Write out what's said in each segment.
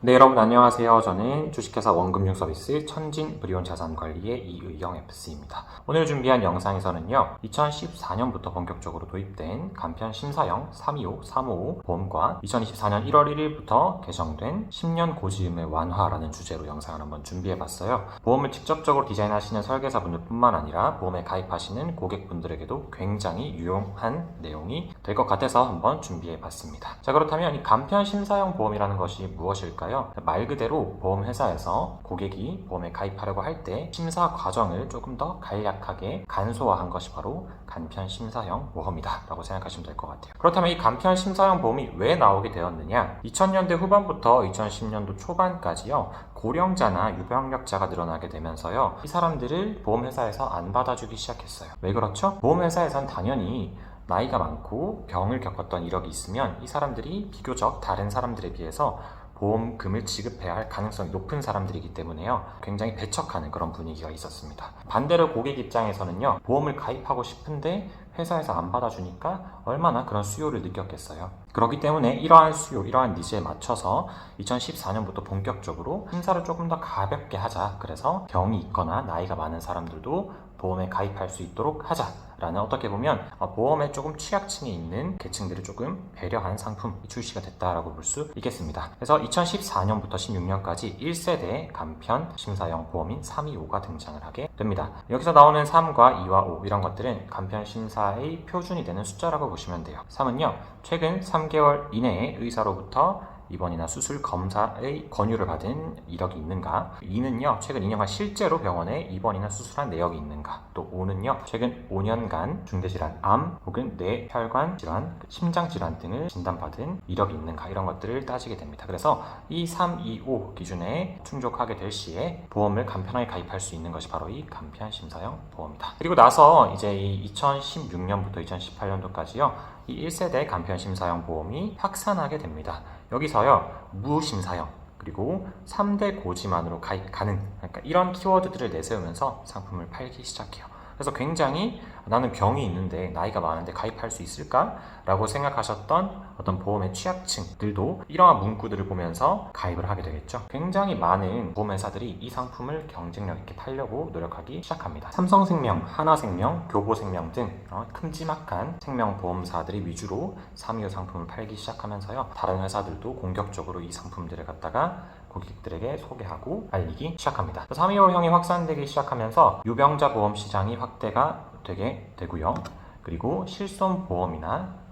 네, 여러분 안녕하세요. 저는 주식회사 원금융 서비스 천진 브리온 자산관리의 이의영 FC입니다. 오늘 준비한 영상에서는요, 2014년부터 본격적으로 도입된 간편 심사형 325, 355 보험과 2024년 1월 1일부터 개정된 10년 고지음의 완화라는 주제로 영상을 한번 준비해봤어요. 보험을 직접적으로 디자인하시는 설계사분들 뿐만 아니라 보험에 가입하시는 고객분들에게도 굉장히 유용한 내용이 될 것 같아서 한번 준비해봤습니다. 자, 그렇다면 이 간편 심사형 보험이라는 것이 무엇일까요? 말 그대로 보험회사에서 고객이 보험에 가입하려고 할 때 심사 과정을 조금 더 간략하게 간소화한 것이 바로 간편 심사형 보험이다 라고 생각하시면 될 것 같아요. 그렇다면 이 간편 심사형 보험이 왜 나오게 되었느냐? 2000년대 후반부터 2010년도 초반까지요, 고령자나 유병력자가 늘어나게 되면서요, 이 사람들을 보험회사에서 안 받아주기 시작했어요. 왜 그렇죠? 보험회사에선 당연히 나이가 많고 병을 겪었던 이력이 있으면 이 사람들이 비교적 다른 사람들에 비해서 보험금을 지급해야 할 가능성이 높은 사람들이기 때문에요, 굉장히 배척하는 그런 분위기가 있었습니다. 반대로 고객 입장에서는요, 보험을 가입하고 싶은데 회사에서 안 받아주니까 얼마나 그런 수요를 느꼈겠어요. 그렇기 때문에 이러한 수요, 이러한 니즈에 맞춰서 2014년부터 본격적으로 심사를 조금 더 가볍게 하자. 그래서 병이 있거나 나이가 많은 사람들도 보험에 가입할 수 있도록 하자라는, 어떻게 보면 보험에 조금 취약층에 있는 계층들을 조금 배려한 상품이 출시가 됐다라고 볼 수 있겠습니다. 그래서 2014년부터 16년까지 1세대 간편 심사형 보험인 325가 등장을 하게 됩니다. 여기서 나오는 3과 2와 5 이런 것들은 간편 심사의 표준이 되는 숫자라고 보시면 돼요. 3은요, 최근 3개월 이내에 의사로부터 입원이나 수술 검사의 권유를 받은 이력이 있는가. 2는요, 최근 2년간 실제로 병원에 입원이나 수술한 내역이 있는가. 또 5는요, 최근 5년간 중대질환, 암 혹은 뇌, 혈관 질환, 심장질환 등을 진단받은 이력이 있는가, 이런 것들을 따지게 됩니다. 그래서 이 3, 2, 5 기준에 충족하게 될 시에 보험을 간편하게 가입할 수 있는 것이 바로 이 간편 심사형 보험이다. 그리고 나서 이제 2016년부터 2018년도까지요, 이 1세대 간편 심사형 보험이 확산하게 됩니다. 여기서요, 무심사형, 그리고 3대 고지만으로 가입 가능, 그러니까 이런 키워드들을 내세우면서 상품을 팔기 시작해요. 그래서 굉장히 나는 병이 있는데 나이가 많은데 가입할 수 있을까? 라고 생각하셨던 어떤 보험의 취약층들도 이러한 문구들을 보면서 가입을 하게 되겠죠. 굉장히 많은 보험회사들이 이 상품을 경쟁력 있게 팔려고 노력하기 시작합니다. 삼성생명, 하나생명, 교보생명 등 큼지막한 생명보험사들이 위주로 325 상품을 팔기 시작하면서요, 다른 회사들도 공격적으로 이 상품들을 갖다가 고객들에게 소개하고 알리기 시작합니다. 325형이 확산되기 시작하면서 유병자 보험 시장이 확대가 되게 되고요. 그리고 실손보험이나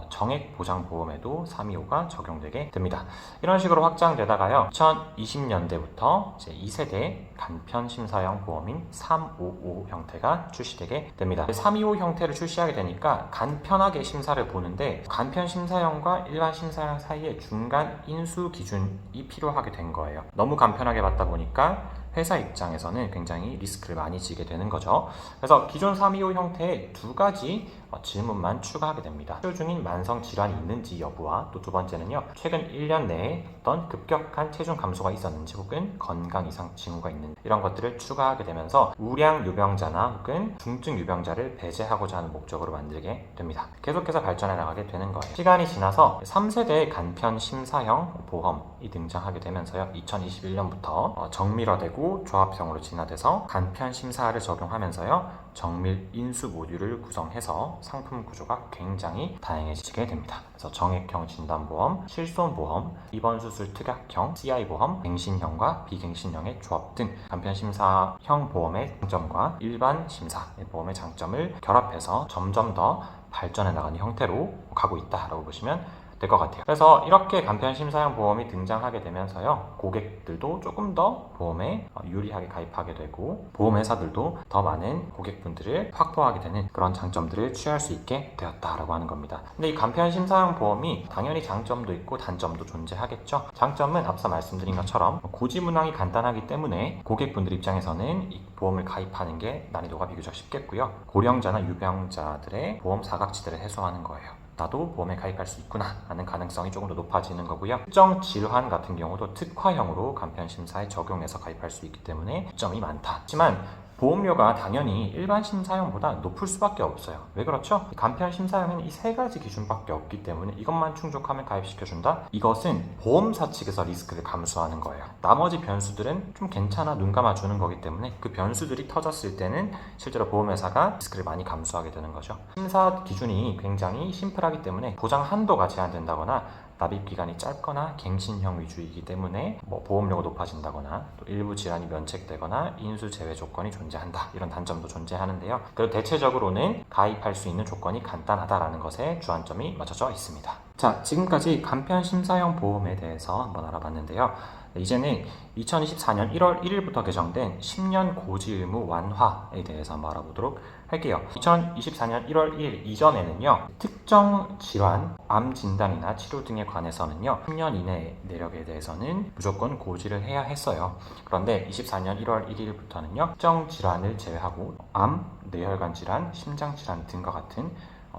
정액보장보험에도 325가 적용되게 됩니다. 이런 식으로 확장되다가요, 2020년대부터 이제 2세대 간편심사형 보험인 355 형태가 출시되게 됩니다. 325 형태를 출시하게 되니까 간편하게 심사를 보는데 간편심사형과 일반 심사형 사이에 중간 인수 기준이 필요하게 된 거예요. 너무 간편하게 받다 보니까 회사 입장에서는 굉장히 리스크를 많이 지게 되는 거죠. 그래서 기존 325 형태에 두 가지 질문만 추가하게 됩니다. 치료 중인 만성 질환이 있는지 여부와, 또 두 번째는요, 최근 1년 내에 어떤 급격한 체중 감소가 있었는지 혹은 건강 이상 징후가 있는지, 이런 것들을 추가하게 되면서 우량 유병자나 혹은 중증 유병자를 배제하고자 하는 목적으로 만들게 됩니다. 계속해서 발전해 나가게 되는 거예요. 시간이 지나서 3세대 간편 심사형 보험이 등장하게 되면서요, 2021년부터 정밀화되고 조합형으로 진화돼서 간편 심사를 적용하면서요, 정밀 인수 모듈을 구성해서 상품 구조가 굉장히 다양해지게 됩니다. 그래서 정액형 진단보험, 실손보험, 입원수술 특약형, CI보험, 갱신형과 비갱신형의 조합 등 간편심사형 보험의 장점과 일반 심사 보험의 장점을 결합해서 점점 더 발전해 나가는 형태로 가고 있다라고 보시면 될 것 같아요. 그래서 이렇게 간편 심사형 보험이 등장하게 되면서요, 고객들도 조금 더 보험에 유리하게 가입하게 되고 보험회사들도 더 많은 고객분들을 확보하게 되는 그런 장점들을 취할 수 있게 되었다라고 하는 겁니다. 근데 이 간편 심사형 보험이 당연히 장점도 있고 단점도 존재하겠죠. 장점은 앞서 말씀드린 것처럼 고지문항이 간단하기 때문에 고객분들 입장에서는 이 보험을 가입하는 게 난이도가 비교적 쉽겠고요. 고령자나 유병자들의 보험 사각지대를 해소하는 거예요. 나도 보험에 가입할 수 있구나 하는 가능성이 조금 더 높아지는 거고요. 특정 질환 같은 경우도 특화형으로 간편심사에 적용해서 가입할 수 있기 때문에 점이 많다. 하지만 보험료가 당연히 일반 심사형보다 높을 수밖에 없어요. 왜 그렇죠? 간편 심사형은 이 세 가지 기준밖에 없기 때문에 이것만 충족하면 가입시켜준다? 이것은 보험사 측에서 리스크를 감수하는 거예요. 나머지 변수들은 좀 괜찮아, 눈 감아주는 거기 때문에 그 변수들이 터졌을 때는 실제로 보험회사가 리스크를 많이 감수하게 되는 거죠. 심사 기준이 굉장히 심플하기 때문에 보장 한도가 제한된다거나 납입 기간이 짧거나 갱신형 위주이기 때문에 보험료가 높아진다거나 또 일부 질환이 면책되거나 인수 제외 조건이 존재한다, 이런 단점도 존재하는데요. 그리고 대체적으로는 가입할 수 있는 조건이 간단하다라는 것에 주안점이 맞춰져 있습니다. 자, 지금까지 간편 심사형 보험에 대해서 한번 알아봤는데요. 이제는 2024년 1월 1일부터 개정된 10년 고지 의무 완화에 대해서 한번 알아보도록 할게요. 2024년 1월 1일 이전에는요, 특정 질환, 암 진단이나 치료 등에 관해서는요 10년 이내 내력에 대해서는 무조건 고지를 해야 했어요. 그런데 24년 1월 1일부터는요 특정 질환을 제외하고 암, 뇌혈관 질환, 심장 질환 등과 같은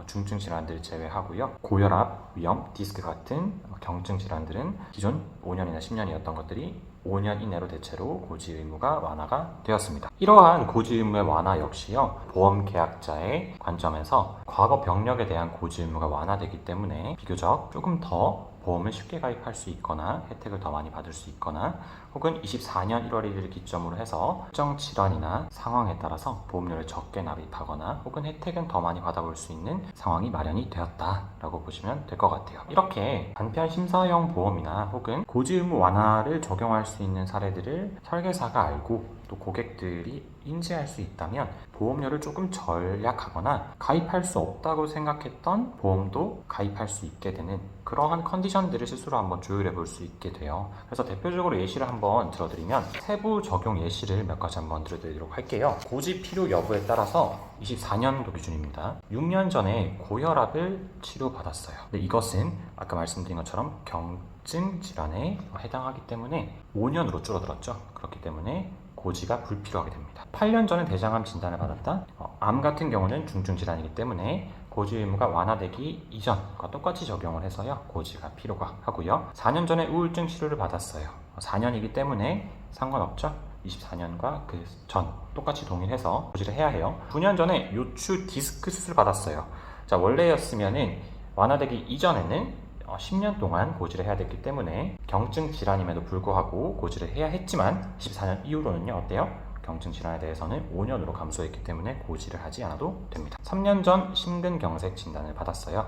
중증 질환들을 제외하고요, 고혈압, 위염, 디스크 같은 경증 질환들은 기존 5년이나 10년이었던 것들이 5년 이내로 대체로 고지 의무가 완화가 되었습니다. 이러한 고지 의무의 완화 역시요, 보험 계약자의 관점에서 과거 병력에 대한 고지 의무가 완화되기 때문에 비교적 조금 더 보험을 쉽게 가입할 수 있거나 혜택을 더 많이 받을 수 있거나, 혹은 24년 1월 1일을 기점으로 해서 특정 질환이나 상황에 따라서 보험료를 적게 납입하거나 혹은 혜택은 더 많이 받아볼 수 있는 상황이 마련이 되었다라고 보시면 될 것 같아요. 이렇게 간편 심사형 보험이나 혹은 고지 의무 완화를 적용할 수 있는 사례들을 설계사가 알고 또 고객들이 인지할 수 있다면 보험료를 조금 절약하거나 가입할 수 없다고 생각했던 보험도 가입할 수 있게 되는 그러한 컨디션들을 스스로 한번 조율해 볼 수 있게 돼요. 그래서 대표적으로 예시를 한번 들어드리면 세부 적용 예시를 몇 가지 한번 들어드리도록 할게요. 고지 필요 여부에 따라서 24년도 기준입니다. 6년 전에 고혈압을 치료받았어요. 근데 이것은 아까 말씀드린 것처럼 경증 질환에 해당하기 때문에 5년으로 줄어들었죠. 그렇기 때문에 고지가 불필요하게 됩니다. 8년 전에 대장암 진단을 받았다. 암 같은 경우는 중증 질환이기 때문에 고지 의무가 완화되기 이전과 똑같이 적용을 해서요, 고지가 필요가 하고요. 4년 전에 우울증 치료를 받았어요. 4년이기 때문에 상관없죠. 24년과 그 전 똑같이 동일해서 고지를 해야 해요. 9년 전에 요추 디스크 수술 받았어요. 자, 원래였으면은 완화되기 이전에는 10년 동안 고지를 해야 됐기 때문에 경증 질환임에도 불구하고 고지를 해야 했지만 24년 이후로는요, 어때요? 경증 질환에 대해서는 5년으로 감소했기 때문에 고지를 하지 않아도 됩니다. 3년 전 심근경색 진단을 받았어요.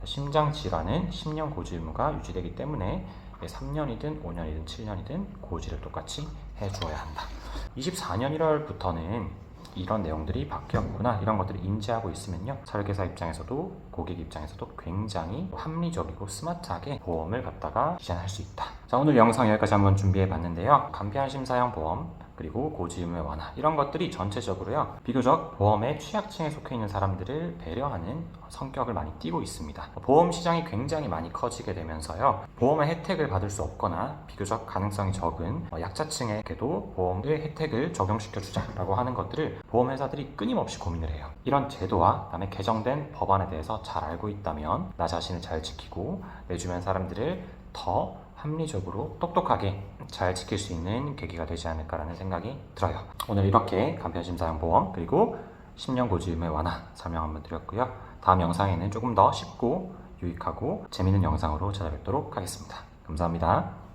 심장 질환은 10년 고지 의무가 유지되기 때문에 3년이든 5년이든 7년이든 고지를 똑같이 해주어야 한다. 24년 1월부터는 이런 내용들이 바뀌었구나, 이런 것들을 인지하고 있으면요, 설계사 입장에서도 고객 입장에서도 굉장히 합리적이고 스마트하게 보험을 갖다가 디자인할 수 있다. 자, 오늘 영상 여기까지 한번 준비해 봤는데요. 간편 심사형 보험 그리고 고지 의무의 완화, 이런 것들이 전체적으로요, 비교적 보험의 취약층에 속해 있는 사람들을 배려하는 성격을 많이 띠고 있습니다. 보험 시장이 굉장히 많이 커지게 되면서요, 보험의 혜택을 받을 수 없거나 비교적 가능성이 적은 약자층에게도 보험의 혜택을 적용시켜주자라고 하는 것들을 보험회사들이 끊임없이 고민을 해요. 이런 제도와 그다음에 개정된 법안에 대해서 잘 알고 있다면 나 자신을 잘 지키고 내 주변 사람들을 더 합리적으로 똑똑하게 잘 지킬 수 있는 계기가 되지 않을까라는 생각이 들어요. 오늘 이렇게 간편심사형 보험 그리고 10년 고지 의무의 완화 설명 한번 드렸고요. 다음 영상에는 조금 더 쉽고 유익하고 재미있는 영상으로 찾아뵙도록 하겠습니다. 감사합니다.